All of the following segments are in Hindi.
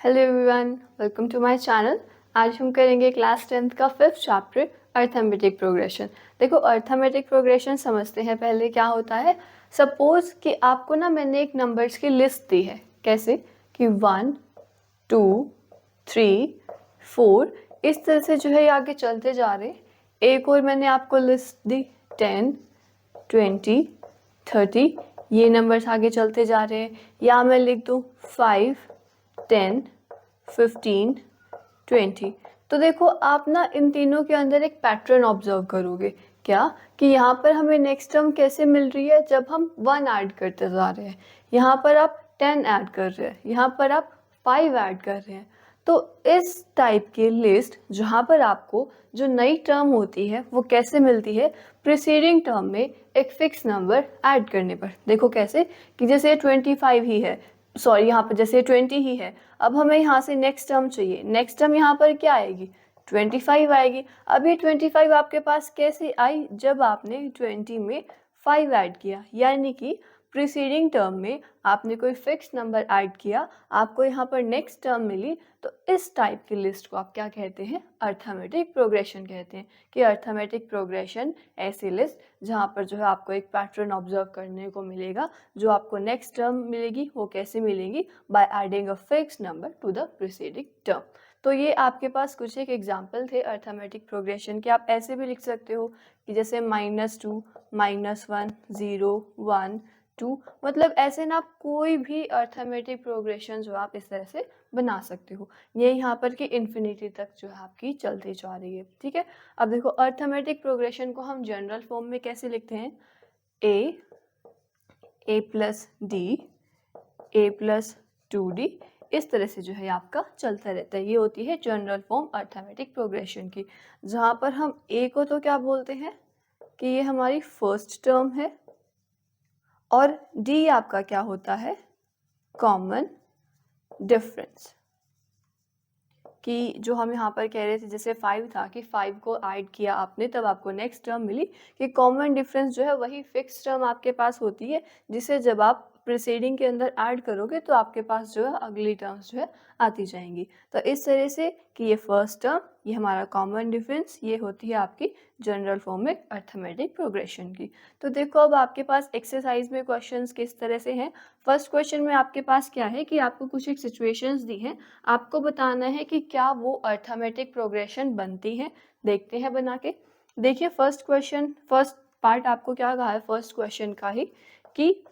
Hello everyone, welcome to my channel. आज हम करेंगे क्लास 10th का 5th चैप्टर अर्थमेटिक प्रोग्रेशन। देखो, अर्थमेटिक प्रोग्रेशन समझते हैं पहले क्या होता है। सपोज कि आपको ना मैंने एक नंबर्स की लिस्ट दी है। कैसे कि 1 2 3 4 इस तरह से जो है ये आगे चलते जा रहे हैं। एक और मैंने आपको लिस्ट दी 10 20 30, ये नंबर्स आगे चलते जा रहे हैं। या मैं लिख दूँ 5 10 15 20। तो देखो, आप ना इन तीनों के अंदर एक पैटर्न ऑब्जर्व करोगे। क्या कि यहाँ पर हमें नेक्स्ट टर्म कैसे मिल रही है जब हम 1 ऐड करते जा रहे हैं। यहाँ पर आप 10 ऐड कर रहे हैं, यहाँ पर आप 5 ऐड कर रहे हैं। तो इस टाइप की लिस्ट जहाँ पर आपको जो नई टर्म होती है वो कैसे मिलती है, प्रीसीडिंग टर्म में एक फिक्स नंबर ऐड करने पर। देखो कैसे कि जैसे 25 ही है, सॉरी यहाँ पर जैसे 20 ही है। अब हमें यहाँ से नेक्स्ट टर्म चाहिए। नेक्स्ट टर्म यहाँ पर क्या आएगी, 25 आएगी। अब ये 25 आपके पास कैसे आई, जब आपने 20 में 5 ऐड किया, यानी कि प्रीसीडिंग टर्म में आपने कोई फिक्स नंबर ऐड किया, आपको यहाँ पर नेक्स्ट टर्म मिली। तो इस टाइप की लिस्ट को आप क्या कहते हैं, अर्थमेटिक प्रोग्रेशन कहते हैं। कि अर्थमेटिक प्रोग्रेशन ऐसी लिस्ट जहाँ पर जो है आपको एक पैटर्न ऑब्जर्व करने को मिलेगा। जो आपको नेक्स्ट टर्म मिलेगी वो कैसे मिलेगी, by adding a fix number two the preceding term. तो ये आपके पास कुछ एक एग्जाम्पल थे अर्थमेटिक प्रोग्रेशन के। आप ऐसे भी लिख सकते हो कि जैसे -2 -1 0 1 2। मतलब ऐसे ना आप कोई भी अर्थमेटिक प्रोग्रेशन जो आप इस तरह से बना सकते हो। ये यहाँ पर कि इन्फिनिटी तक जो है आपकी चलती जा रही है। ठीक है, अब देखो अर्थमेटिक प्रोग्रेशन को हम जनरल फॉर्म में कैसे लिखते हैं, a plus D a plus 2d, इस तरह से जो है आपका चलता रहता है। ये होती है जनरल फॉर्म अर्थमेटिक प्रोग्रेशन की, जहाँ पर हम a को तो क्या बोलते हैं कि ये हमारी फर्स्ट टर्म है, और d आपका क्या होता है, कॉमन डिफरेंस। कि जो हम यहाँ पर कह रहे थे जैसे 5 था कि 5 को ऐड किया आपने तब आपको नेक्स्ट टर्म मिली। कि कॉमन डिफरेंस जो है वही फिक्स टर्म आपके पास होती है, जिसे जब आप प्रीसीडिंग के अंदर ऐड करोगे तो आपके पास जो है अगली टर्म्स जो है आती जाएंगी। तो इस तरह से कि ये फर्स्ट टर्म, ये हमारा कॉमन डिफरेंस, ये होती है आपकी जनरल फॉर्म में अर्थमेटिक प्रोग्रेशन की। तो देखो अब आपके पास एक्सरसाइज में क्वेश्चंस किस तरह से हैं। फर्स्ट क्वेश्चन में आपके पास क्या है कि आपको कुछ एक सिचुएशंस दी हैं, आपको बताना है कि क्या वो अर्थमेटिक प्रोग्रेशन बनती है। देखते हैं बना के। देखिए फर्स्ट क्वेश्चन, फर्स्ट पार्ट आपको क्या कहा है फर्स्ट क्वेश्चन का ही, कि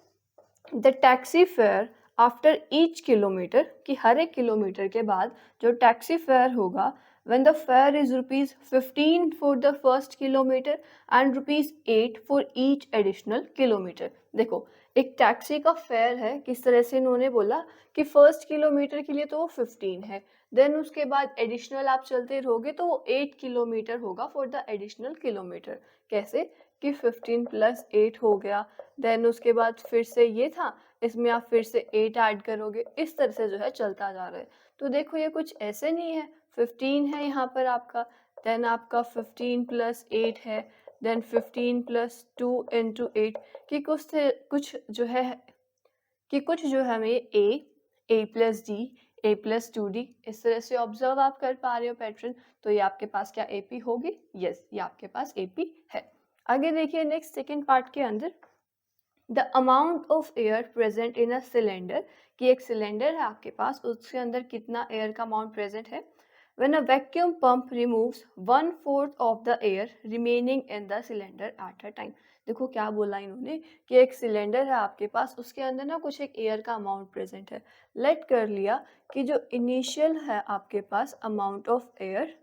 the taxi fare after each kilometre, कि हर एक किलोमीटर के बाद जो टैक्सी फेयर होगा, when the fare is ₹15 for the first kilometer and ₹8 for each additional kilometer। देखो एक टैक्सी का फेयर है, किस तरह से इन्होंने बोला कि फर्स्ट किलोमीटर के लिए तो वो 15 है, देन उसके बाद एडिशनल आप चलते रहोगे तो वो 8 किलोमीटर होगा फॉर द एडिशनल किलोमीटर। कैसे कि 15 + 8 हो गया, देन उसके बाद फिर से ये था, इसमें आप फिर से 8 ऐड करोगे, इस तरह से जो है चलता जा रहा है। तो देखो ये कुछ ऐसे नहीं है, 15 है यहाँ पर आपका, देन आपका 15 + 8 है, देन 15 + 2 × 8, कि कुछ जो है कि कुछ जो है हमें a + d a + 2d इस तरह से ऑब्जर्व आप कर पा रहे हो पैटर्न। तो ये आपके पास क्या AP होगी, यस ये आपके पास AP है। आगे देखिए नेक्स्ट सेकेंड पार्ट के अंदर, the amount of air present in a cylinder, कि एक सिलेंडर है आपके पास, उसके अंदर कितना एयर का अमाउंट प्रेजेंट है। When a vacuum pump removes 1/4 of the air remaining in the cylinder at a time। देखो क्या बोला इन्होंने कि एक सिलेंडर है आपके पास, उसके अंदर ना कुछ एक एयर का अमाउंट प्रेजेंट है। लेट कर लिया कि जो इनिशियल है आपके पास अमाउंट ऑफ एयर,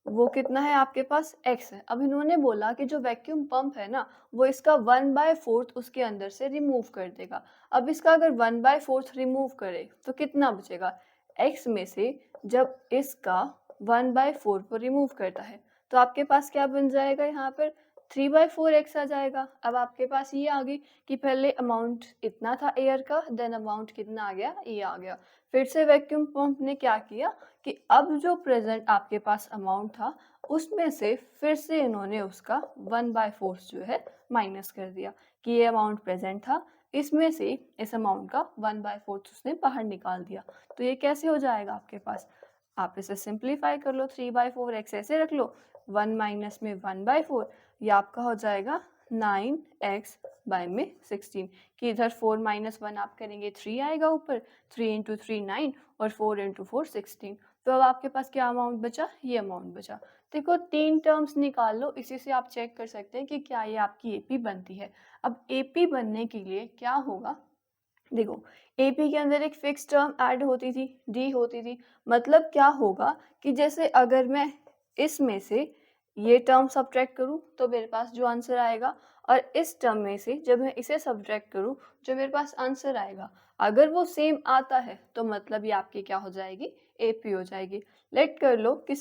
वो कितना है आपके पास, x है। अब इन्होंने बोला कि जो वैक्यूम पंप है ना, वो इसका 1/4 उसके अंदर से रिमूव कर देगा। अब इसका अगर 1/4 रिमूव करे तो कितना बचेगा, x में से जब इसका 1/4 को रिमूव करता है तो आपके पास क्या बन जाएगा, यहाँ पर 3/4x आ जाएगा। अब आपके पास ये आ गई कि पहले अमाउंट इतना था एयर का, देन अमाउंट कितना आ गया, ये आ गया। फिर से वैक्यूम पंप ने क्या किया कि अब जो प्रेजेंट आपके पास अमाउंट था उसमें से फिर से इन्होंने उसका 1/4 जो है माइनस कर दिया। कि ये अमाउंट प्रेजेंट था, इसमें से इस अमाउंट का 1/4 उसने बाहर निकाल दिया। तो ये कैसे हो जाएगा आपके पास, आप इसे सिंप्लीफाई कर लो, 3/4 x ऐसे रख लो, 1 माइनस में 1/4, ये आपका हो जाएगा 9x में 16, कि इधर 4 माइनस 1 आप करेंगे 3 आएगा ऊपर, 3 इंटू 3 9 और 4 इंटू 4 16। तो अब आपके पास क्या अमाउंट बचा, ये अमाउंट बचा। देखो 3 टर्म्स निकाल लो, इसी से आप चेक कर सकते हैं कि क्या ये आपकी एपी बनती है। अब एपी बनने के लिए क्या होगा, देखो एपी के अंदर एक फिक्स टर्म ऐड होती थी, डी होती थी। मतलब क्या होगा कि जैसे अगर मैं इसमें से ये टर्म सब्ट्रैक्ट करूं तो मेरे पास जो आंसर आएगा, और इस टर्म में से जब मैं इसे सब्ट्रैक्ट करूं जो मेरे पास आंसर आएगा, अगर वो सेम आता है तो मतलब ये आपकी क्या हो जाएगी, एपी हो जाएगी। लेट कर लो कि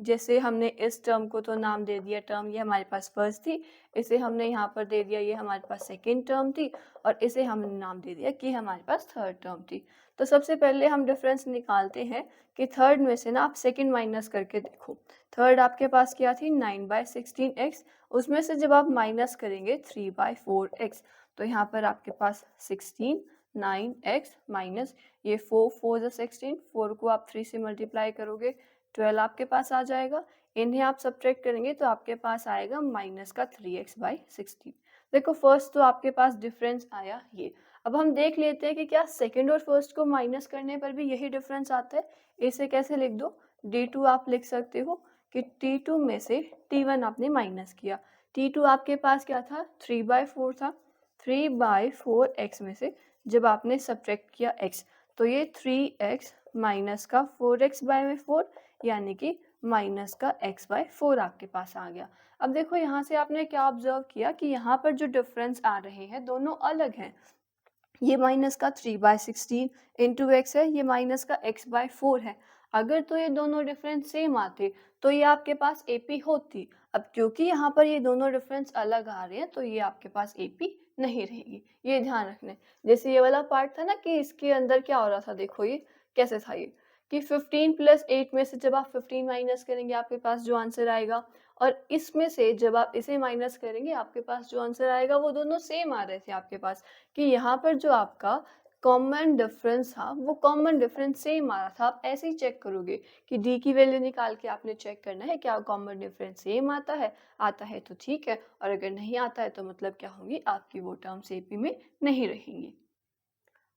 जैसे हमने इस टर्म को तो नाम दे दिया, टर्म ये हमारे पास फर्स्ट थी, इसे हमने यहाँ पर दे दिया ये हमारे पास सेकेंड टर्म थी, और इसे हमने नाम दे दिया कि हमारे पास थर्ड टर्म थी। तो सबसे पहले हम डिफरेंस निकालते हैं कि थर्ड में से ना आप सेकेंड माइनस करके देखो। थर्ड आपके पास क्या थी, 9/16x, उसमें से जब आप माइनस करेंगे 3/4x, तो यहाँ पर आपके पास 16 9x माइनस ये 4 4 16, 4 को आप 3 से मल्टीप्लाई करोगे 12 आपके पास आ जाएगा। इन्हें आप सब्ट्रैक्ट करेंगे तो आपके पास आएगा माइनस का 3x/16। देखो फर्स्ट तो आपके पास डिफरेंस आया ये। अब हम देख लेते हैं कि क्या सेकंड और फर्स्ट को माइनस करने पर भी यही डिफरेंस आता है। इसे कैसे लिख दो, d2 आप लिख सकते हो कि t2 में से t1 आपने माइनस किया। t2 आपके पास क्या था, 3/4 था, 3/4x में से जब आपने सब्ट्रैक्ट किया x, तो ये 3x माइनस का 4x/4 यानी कि माइनस का x/4 आपके पास आ गया। अब देखो यहाँ से आपने क्या ऑब्जर्व किया कि यहाँ पर जो डिफरेंस आ रहे हैं दोनों अलग हैं। ये माइनस का 3/16 इंटू एक्स है, ये माइनस का x/4 है। अगर तो ये दोनों डिफरेंस सेम आते तो ये आपके पास एपी होती। अब क्योंकि यहाँ पर ये दोनों डिफरेंस अलग आ रहे हैं तो ये आपके पास एपी नहीं रहेगी, ये ध्यान रखना। जैसे ये वाला पार्ट था ना कि इसके अंदर क्या हो रहा था, देखो ये कैसे था, ये कि 15 + 8 में से जब आप 15 माइनस करेंगे आपके पास जो आंसर आएगा, और इसमें से जब आप इसे माइनस करेंगे आपके पास जो आंसर आएगा, वो दोनों सेम आ रहे थे आपके पास, कि यहाँ पर जो आपका कॉमन डिफरेंस था वो कॉमन डिफरेंस सेम आ रहा था। आप ऐसे ही चेक करोगे कि डी की वैल्यू निकाल के आपने चेक करना है क्या कॉमन डिफरेंस सेम आता है तो ठीक है, और अगर नहीं आता है तो मतलब क्या होंगी, आपकी वो टर्म्स एपी में नहीं रहेंगी।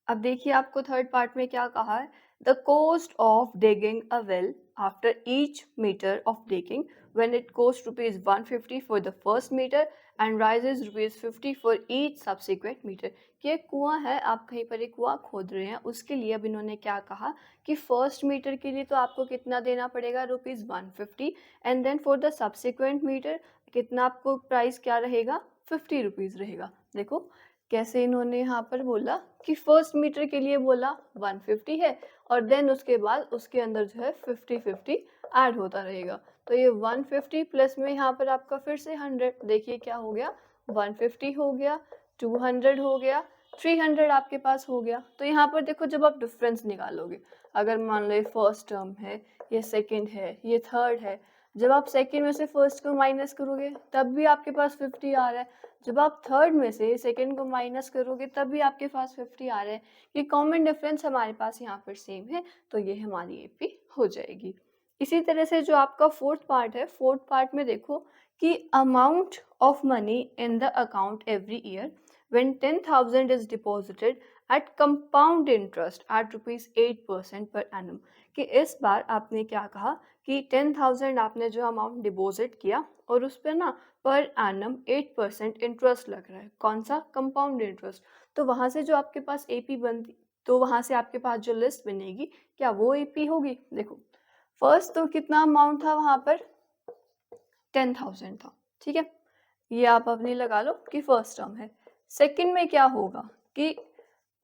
अब देखिए आपको थर्ड पार्ट में क्या कहा है, the cost of digging a well after each metre of digging when it cost ₹150 for the first metre and raises ₹50 for each subsequent metre. ये कुआं है, आप कहीं पर एक कुआं खोद रहे हैं, उसके लिए अब इन्होंने क्या कहा कि फर्स्ट मीटर के लिए तो आपको कितना देना पड़ेगा, ₹150, and then for the subsequent metre कितना आपको प्राइस क्या रहेगा, ₹50 रहेगा। देखो कैसे इन्होंने यहाँ पर बोला कि फर्स्ट मीटर के लिए बोला 150 है, और देन उसके बाद उसके अंदर जो है 50-50 ऐड होता रहेगा। तो ये 150 प्लस में यहाँ पर आपका फिर से 100, देखिए क्या हो गया, 150 हो गया, 200 हो गया, 300 आपके पास हो गया। तो यहाँ पर देखो जब आप डिफरेंस निकालोगे, अगर मान लो ये फर्स्ट टर्म है, ये सेकेंड है, ये थर्ड है, जब आप सेकेंड में से फर्स्ट को माइनस करोगे तब भी आपके पास 50 आ रहा है, जब आप थर्ड में से सेकेंड को माइनस करोगे तब भी आपके पास 50 आ रहा है, कि कॉमन डिफरेंस हमारे पास यहाँ पर सेम है, तो ये हमारी एपी हो जाएगी। इसी तरह से जो आपका फोर्थ पार्ट है, फोर्थ पार्ट में देखो कि amount of money in the account every year when 10,000 is deposited at compound interest at ₹8% per annum, कि इस बार आपने क्या कहा कि 10,000 आपने जो अमाउंट डिपॉजिट किया और उस पर ना पर एनम 8% इंटरेस्ट लग रहा है, कौन सा, कंपाउंड इंटरेस्ट। तो वहाँ से जो आपके पास एपी बनती, तो वहाँ से आपके पास जो लिस्ट बनेगी क्या वो एपी होगी। देखो फर्स्ट तो कितना अमाउंट था वहाँ पर, 10,000 था, ठीक है, ये आप अपनी लगा लो कि फर्स्ट टर्म है। सेकंड में क्या होगा कि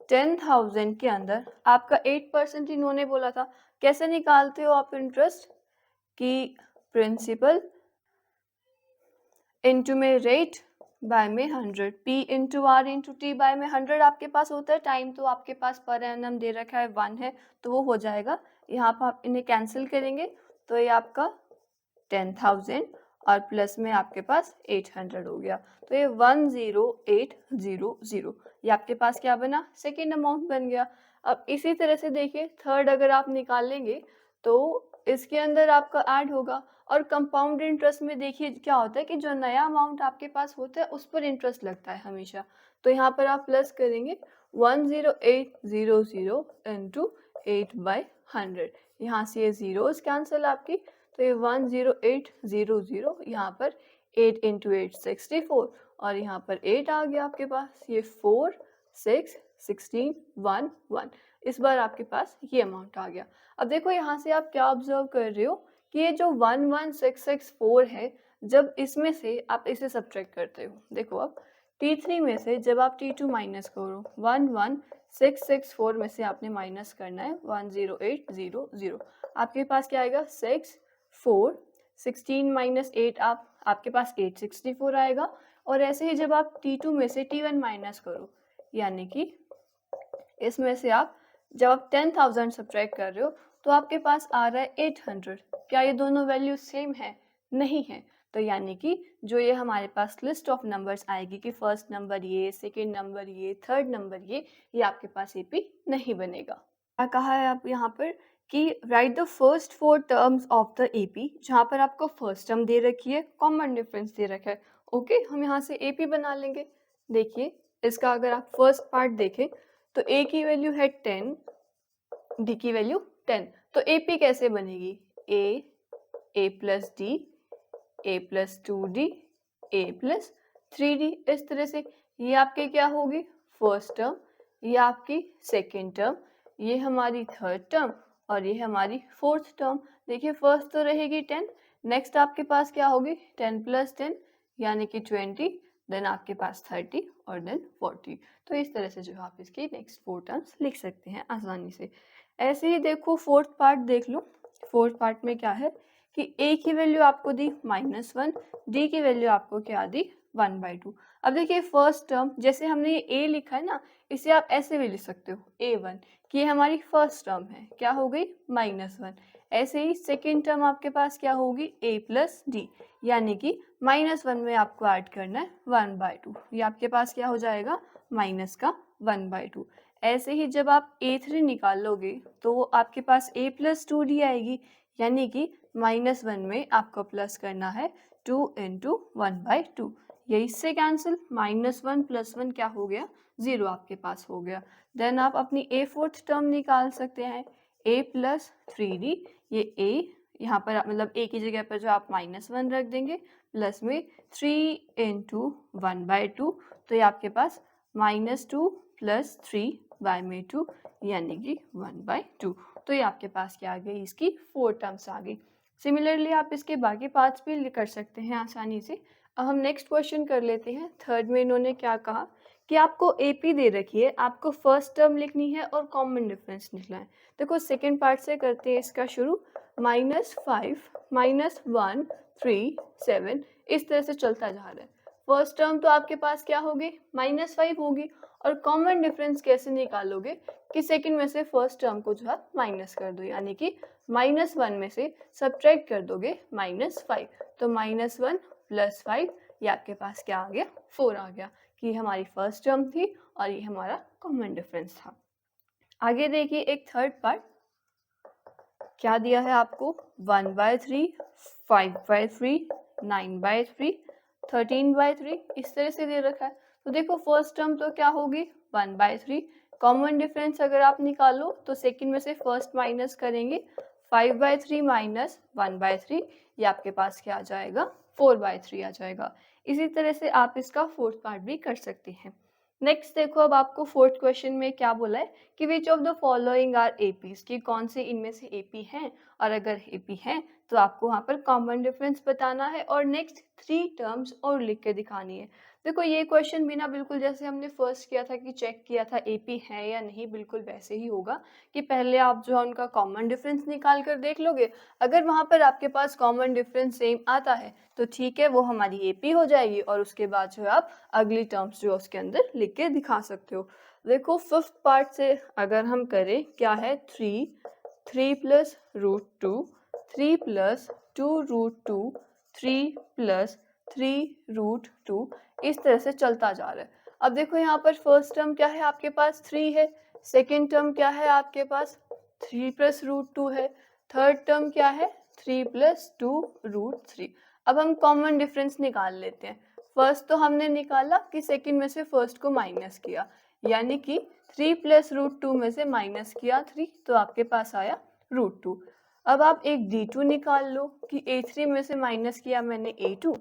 10,000 के अंदर आपका 8% इन्होंने बोला था, कैसे निकालते हो आप इंटरेस्ट, कि प्रिंसिपल इंटू में रेट बाय में 100, P into R into T by में 100 आपके पास होता है। टाइम तो आपके पास पर एनम दे रखा है 1 है, तो वो हो जाएगा, यहाँ पर आप इन्हें कैंसिल करेंगे तो ये आपका 10,000 और प्लस में आपके पास 800 हो गया, तो ये 10800, ये आपके पास क्या बना, सेकेंड अमाउंट बन गया। अब इसी तरह से देखिए थर्ड अगर आप निकालेंगे तो इसके अंदर आपका ऐड होगा। और कंपाउंड इंटरेस्ट में देखिए क्या होता है कि जो नया अमाउंट आपके पास होता है उस पर इंटरेस्ट लगता है हमेशा। तो यहाँ पर आप प्लस करेंगे 10800 इंटू 8/100। यहाँ से ये जीरोस कैंसिल आपकी, तो ये 10800 यहाँ पर 8 इंटू 8 64 और यहाँ पर 8 आ गया आपके पास। ये 4 6 16 1 1, इस बार आपके पास ये अमाउंट आ गया। अब देखो यहाँ से आप क्या ऑब्जर्व कर रहे हो कि ये जो 11664 है, जब इसमें से आप इसे सब्ट्रैक्ट करते हो, देखो अब T3 में से जब आप T2 माइनस करो 11664 में से आपने माइनस करना है 10800, आपके पास क्या आएगा 6 4 16 माइनस 8 आपके पास 864 आएगा। और ऐसे ही जब आप T2 में से T1 माइनस करो, यानी कि इसमें से आप जब आप 10,000 सब्ट्रैक्ट कर रहे हो तो आपके पास आ रहा है 800। क्या ये दोनों वैल्यू सेम है? नहीं है। तो यानी कि जो ये हमारे पास लिस्ट ऑफ नंबर्स आएगी कि फर्स्ट नंबर ये, सेकेंड नंबर ये, थर्ड नंबर ये आपके पास एपी नहीं बनेगा। क्या कहा है आप यहाँ पर कि right the first 4 terms of the AP, जहाँ पर आपको फर्स्ट टर्म दे रखी है, कॉमन डिफरेंस दे रखा है। ओके, हम यहाँ से एपी बना लेंगे। देखिए इसका अगर आप फर्स्ट पार्ट देखें तो ए की वैल्यू है 10, डी की वैल्यू 10, तो एपी कैसे बनेगी? ए प्लस डी, ए प्लस 2d, ए प्लस 3d, इस तरह से। ये आपके क्या होगी? फर्स्ट टर्म, ये आपकी सेकेंड टर्म, ये हमारी थर्ड टर्म और ये हमारी फोर्थ टर्म। देखिए फर्स्ट तो रहेगी 10, नेक्स्ट आपके पास क्या होगी 10 प्लस 10 यानी कि 20, देन आपके पास 30 और देन 40। तो इस तरह से जो आप इसकी नेक्स्ट 4 टर्म्स लिख सकते हैं आसानी से। ऐसे ही देखो फोर्थ पार्ट देख लो। फोर्थ पार्ट में क्या है कि a की वैल्यू आपको दी -1, d की वैल्यू आपको क्या दी 1/2। अब देखिए फर्स्ट टर्म, जैसे हमने ये a लिखा है ना, इसे आप ऐसे भी लिख सकते हो a1 कि ये हमारी फर्स्ट टर्म है, क्या हो गई -1। ऐसे ही सेकेंड टर्म आपके पास क्या होगी a प्लस डी, यानी कि -1 में आपको ऐड करना है 1/2, ये आपके पास क्या हो जाएगा माइनस का 1/2। ऐसे ही जब आप a3 निकालोगे तो आपके पास a प्लस 2d आएगी, यानी कि -1 में आपको प्लस करना है 2 इंटू 1/2। ये इससे कैंसिल, -1 प्लस 1 क्या हो गया 0 आपके पास हो गया। देन आप अपनी a फोर्थ टर्म निकाल सकते हैं a प्लस 3d, ये a यहाँ पर मतलब a की जगह पर जो आप -1 रख देंगे प्लस में 3 इंटू 1/2, तो ये आपके पास -2 प्लस 3/2 यानी कि 1/2। तो ये आपके पास क्या आ गई, इसकी 4 टर्म्स आ गई। सिमिलरली आप इसके बाकी पार्ट्स भी कर सकते हैं आसानी से। अब हम नेक्स्ट क्वेश्चन कर लेते हैं। थर्ड में इन्होंने क्या कहा कि आपको एपी दे रखी है, आपको फर्स्ट टर्म लिखनी है और कॉमन डिफरेंस निकलना है। देखो सेकेंड पार्ट से करते हैं इसका शुरू। -5 -1 3 7, इस तरह से चलता जा रहा है। फर्स्ट टर्म तो आपके पास क्या होगी -5 होगी, और कॉमन डिफरेंस कैसे निकालोगे कि सेकंड में से फर्स्ट टर्म को जो है माइनस कर दो, यानी कि -1 में से सब्ट्रैक्ट कर दोगे -5, तो -1 प्लस 5, ये आपके पास क्या आ गया 4 आ गया, कि हमारी फर्स्ट टर्म थी और ये हमारा कॉमन डिफरेंस था। आगे देखिए एक थर्ड पार्ट क्या दिया है आपको 1/3 5/3 9/3 13/3, इस तरह से दे रखा है। तो देखो फर्स्ट टर्म तो क्या होगी 1/3, कॉमन डिफरेंस अगर आप निकालो तो सेकंड में से फर्स्ट माइनस करेंगे 5/3 माइनस 1/3, ये आपके पास क्या आ जाएगा 4/3 आ जाएगा। इसी तरह से आप इसका फोर्थ पार्ट भी कर सकते हैं। नेक्स्ट देखो अब आपको फोर्थ क्वेश्चन में क्या बोला है कि which of the following are APs, कि कौन से इनमें से एपी हैं, और अगर एपी हैं तो आपको वहाँ पर कॉमन डिफरेंस बताना है और नेक्स्ट 3 टर्म्स और लिख के दिखानी है। देखो ये क्वेश्चन भी ना बिल्कुल जैसे हमने फर्स्ट किया था कि चेक किया था एपी है या नहीं, बिल्कुल वैसे ही होगा कि पहले आप जो है उनका कॉमन डिफरेंस निकाल कर देख लोगे। अगर वहाँ पर आपके पास कॉमन डिफरेंस सेम आता है तो ठीक है, वो हमारी एपी हो जाएगी, और उसके बाद जो है आप अगली टर्म्स जो उसके अंदर लिख के दिखा सकते हो। देखो फिफ्थ पार्ट से अगर हम करें क्या है 3 प्लस √2 3 प्लस 2√2 3 प्लस 3√2, इस तरह से चलता जा रहा है। अब देखो यहाँ पर फर्स्ट टर्म क्या है आपके पास 3 है, सेकेंड टर्म क्या है आपके पास 3 प्लस रूट 2 है, थर्ड टर्म क्या है 3 प्लस 2 रूट 3। अब हम कॉमन डिफरेंस निकाल लेते हैं। फर्स्ट तो हमने निकाला कि सेकेंड में से फर्स्ट को माइनस किया, यानी कि 3 प्लस रूट 2 में से माइनस किया 3, तो आपके पास आया रूट 2। अब आप एक d2 निकाल लो कि a3 में से माइनस किया मैंने a2,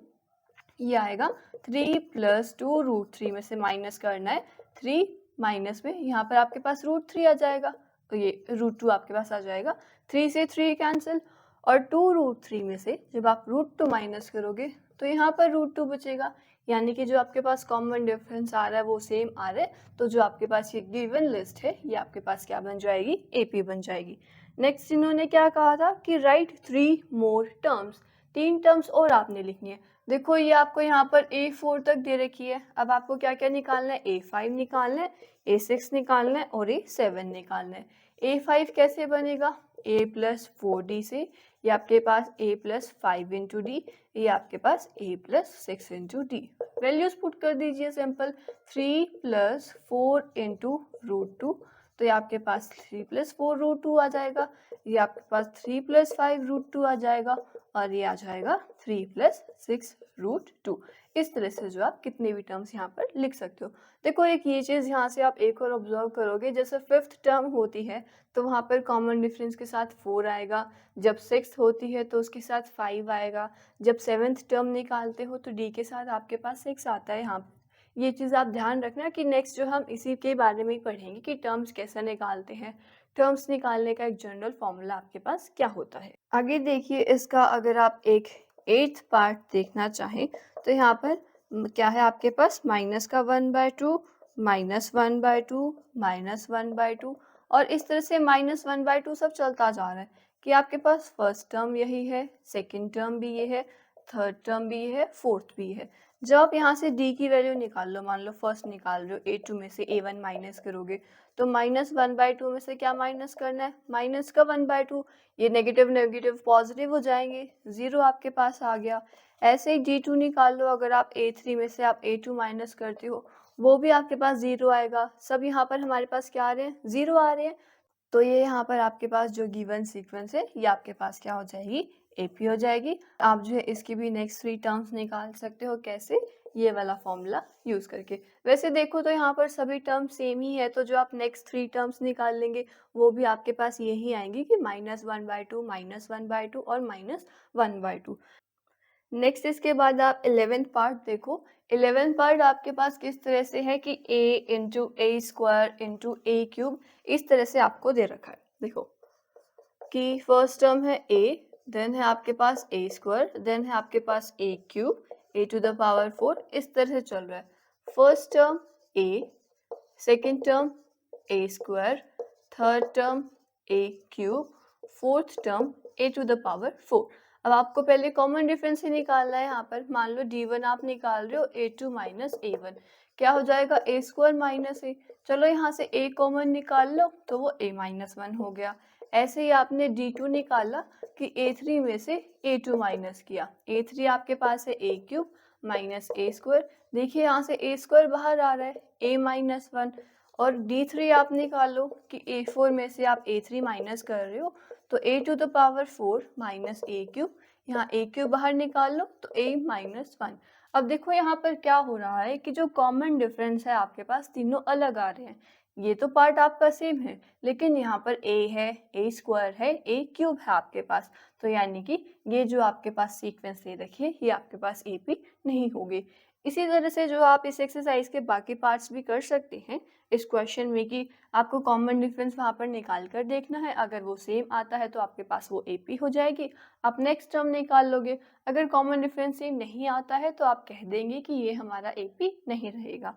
ये आएगा 3 प्लस 2 रूट 3 में से माइनस करना है 3, माइनस में यहाँ पर आपके पास रूट 3 आ जाएगा, तो ये रूट 2 आपके पास आ जाएगा, 3 से 3 कैंसिल, और 2 रूट 3 में से जब आप रूट 2 माइनस करोगे तो यहाँ पर रूट 2 बचेगा, यानी कि जो आपके पास कॉमन डिफरेंस आ रहा है वो सेम आ रहा है, तो जो आपके पास ये गिवन लिस्ट है ये आपके पास क्या बन जाएगी, AP बन जाएगी। नेक्स्ट इन्होंने क्या कहा था कि राइट 3 मोर टर्म्स, 3 टर्म्स और आपने लिखनी है। देखो ये आपको यहाँ पर A4 तक दे रखी है, अब आपको क्या क्या निकालना है, A5 निकालना है, A6 निकालना है और A7 निकालना है। A5 कैसे बनेगा, A प्लस 4D से, ये आपके पास A प्लस 5 इंटू डी, ये आपके पास A plus 6 into D. Values put कर दीजिए सिंपल, 3 प्लस 4 इंटू रूट 2, तो ये आपके पास 3 प्लस 4 रूट 2 आ जाएगा, ये आपके पास 3 प्लस 5 रूट 2 आ जाएगा, और ये आ जाएगा 3 प्लस 6 रूट 2। इस तरह से जो आप कितने भी टर्म्स यहाँ पर लिख सकते हो। देखो एक ये चीज़ यहाँ से आप एक और ऑब्जर्व करोगे, जैसे फिफ्थ टर्म होती है तो वहाँ पर कॉमन डिफरेंस के साथ 4 आएगा, जब सिक्स्थ होती है तो उसके साथ 5 आएगा, जब सेवन्थ टर्म निकालते हो तो डी के साथ आपके पास 6 आता है। यहाँ ये चीज़ आप ध्यान रखना कि नेक्स्ट जो हम इसी के बारे में ही पढ़ेंगे कि टर्म्स कैसे निकालते हैं, टर्म्स निकालने का एक जनरल फॉर्मूला आपके पास क्या होता है। आगे देखिए इसका, अगर आप एक 8th पार्ट देखना चाहें तो यहाँ पर क्या है आपके पास माइनस का 1/2, माइनस 1/2, माइनस 1/2, और इस तरह से माइनस 1/2 सब चलता जा रहा है कि आपके पास फर्स्ट टर्म यही है, सेकेंड टर्म भी ये है, थर्ड टर्म भी ये है, फोर्थ भी है। जब आप यहाँ से d की वैल्यू निकाल लो, मान लो फर्स्ट निकाल रहे हो, A2 में से A1 माइनस करोगे तो माइनस 1/2 में से क्या माइनस करना है, माइनस का 1/2, ये नेगेटिव नेगेटिव पॉजिटिव हो जाएंगे, 0 आपके पास आ गया। ऐसे ही d2 निकाल लो, अगर आप A3 में से आप A2 माइनस करते हो वो भी आपके पास 0 आएगा। सब यहाँ पर हमारे पास क्या आ रहे हैं, 0 आ रहे हैं, तो ये यहाँ पर आपके पास जो गिवन सीक्वेंस है ये आपके पास क्या हो जाएगी, AP हो जाएगी। आप जो है इसकी भी नेक्स्ट 3 टर्म्स निकाल सकते हो, कैसे, ये वाला फॉर्मूला यूज करके। वैसे देखो तो यहाँ पर सभी टर्म सेम ही है, तो जो आप नेक्स्ट 3 टर्म्स निकाल लेंगे वो भी आपके पास यही आएंगी कि माइनस 1/2, माइनस 1/2 और माइनस 1/2। नेक्स्ट इसके बाद आप 11th पार्ट देखो। 11th पार्ट आपके पास किस तरह से है कि a into a square into a cube, इस तरह से आपको दे रखा है। देखो कि फर्स्ट टर्म है a, देन है आपके पास a स्क्वायर, देन है आपके पास a cube, a to the power 4, इस तरह से चल रहा है। First term a, second term a square, third term a cube, fourth term a to the power 4। अब आपको पहले कॉमन डिफरेंस ही निकालना है। यहाँ पर मान लो d1 आप निकाल रहे हो, a2 माइनस a1, क्या हो जाएगा, a स्क्वायर माइनस a। चलो यहाँ से a कॉमन निकाल लो तो वो a माइनस 1 हो गया। ऐसे ही आपने d2 निकाला कि a3 में से a2 माइनस किया, a3 आपके पास है a cube minus a square, देखिए यहाँ से a स्क्वायर बाहर आ रहा है, a माइनस 1, और d3 आप निकालो कि a4 में से आप a3 माइनस कर रहे हो तो a टू द पावर 4 माइनस a क्यूब, यहाँ a क्यूब बाहर निकाल लो तो a माइनस 1। अब देखो यहाँ पर क्या हो रहा है कि जो कॉमन डिफरेंस है आपके पास तीनों अलग आ रहे हैं। ये तो पार्ट आपका सेम है, लेकिन यहाँ पर a है, a स्क्वायर है, a क्यूब है आपके पास, तो यानी कि ये जो आपके पास सीक्वेंस दे रखी है ये आपके पास AP नहीं होगी। इसी तरह से जो आप इस एक्सरसाइज के बाकी पार्ट्स भी कर सकते हैं इस क्वेश्चन में, कि आपको कॉमन डिफरेंस वहाँ पर निकाल कर देखना है, अगर वो सेम आता है तो आपके पास वो AP हो जाएगी, आप नेक्स्ट टर्म निकाल लोगे। अगर कॉमन डिफरेंस सेम नहीं आता है तो आप कह देंगे कि ये हमारा AP नहीं रहेगा।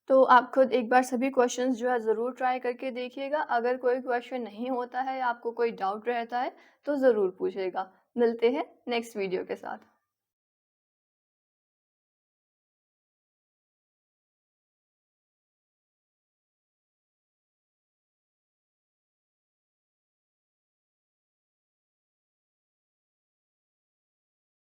तो आप खुद एक बार सभी क्वेश्चंस जो है ज़रूर ट्राई करके देखिएगा। अगर कोई क्वेश्चन नहीं होता है, आपको कोई डाउट रहता है तो ज़रूर पूछिएगा। मिलते हैं नेक्स्ट वीडियो के साथ।